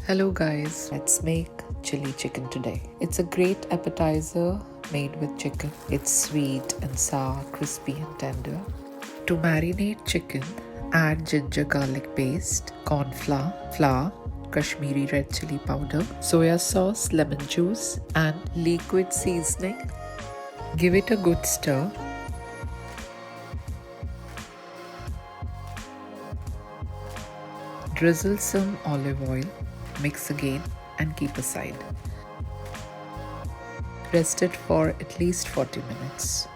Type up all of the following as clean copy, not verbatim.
Hello guys, let's make chili chicken today. It's a great appetizer made with chicken. It's sweet and sour, crispy and tender. To marinate chicken, add ginger garlic paste, cornflour, flour, Kashmiri red chili powder, soya sauce, lemon juice and liquid seasoning. Give it a good stir. Drizzle some olive oil, mix again and keep aside. Rest it for at least 40 minutes.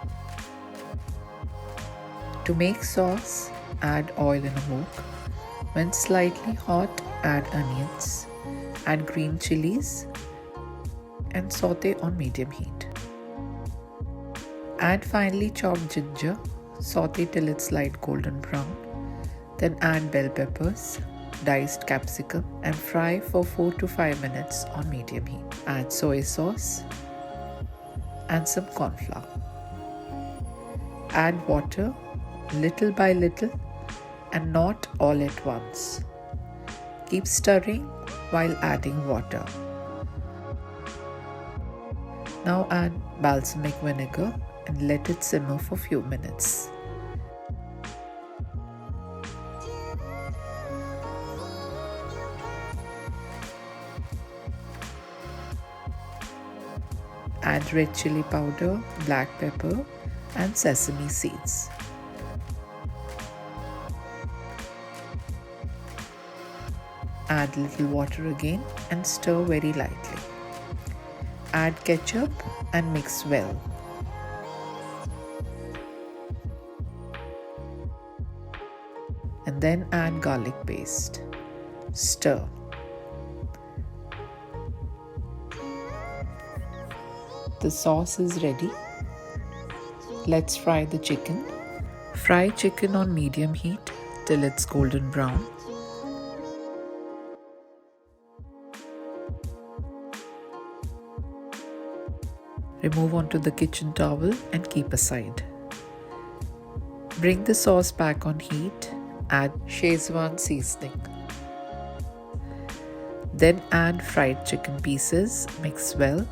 To make sauce, add oil in a wok. When slightly hot, add onions, add green chillies and saute on medium heat. Add finely chopped ginger, saute till it's light golden brown. Then add bell peppers, diced capsicum and fry for 4 to 5 minutes on medium heat. Add soy sauce and some cornflour. Add water little by little and not all at once. Keep stirring while adding water. Now add balsamic vinegar and let it simmer for few minutes. Add red chili powder, black pepper and sesame seeds. Add little water again and stir very lightly. Add ketchup and mix well. And then add garlic paste. Stir. The sauce is ready. Let's fry the chicken. Fry chicken on medium heat till it's golden brown. Remove onto the kitchen towel and keep aside. Bring the sauce back on heat. Add Szechuan seasoning. Then add fried chicken pieces. Mix well.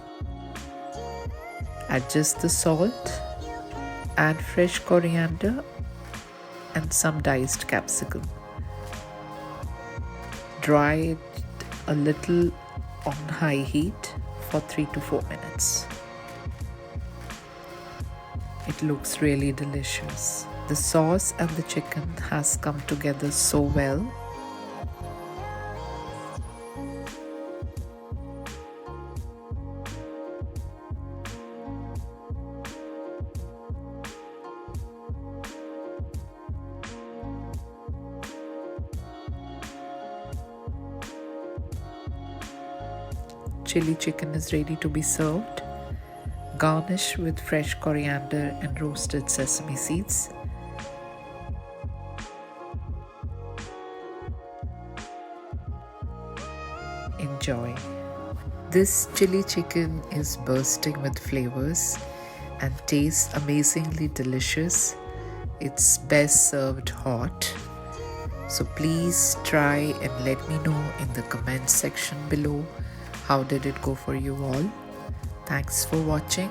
Adjust the salt, add fresh coriander and some diced capsicum. Dry it a little on high heat for 3 to 4 minutes. It looks really delicious. The sauce and the chicken has come together so well. Chili chicken is ready to be served. Garnish with fresh coriander and roasted sesame seeds. Enjoy. This chili chicken is bursting with flavors and tastes amazingly delicious. It's best served hot. So please try and let me know in the comments section below. How did it go for you all? Thanks for watching.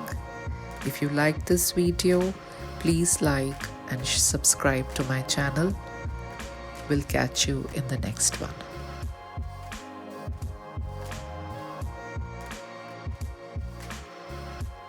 If you liked this video, please like and subscribe to my channel. We'll catch you in the next one.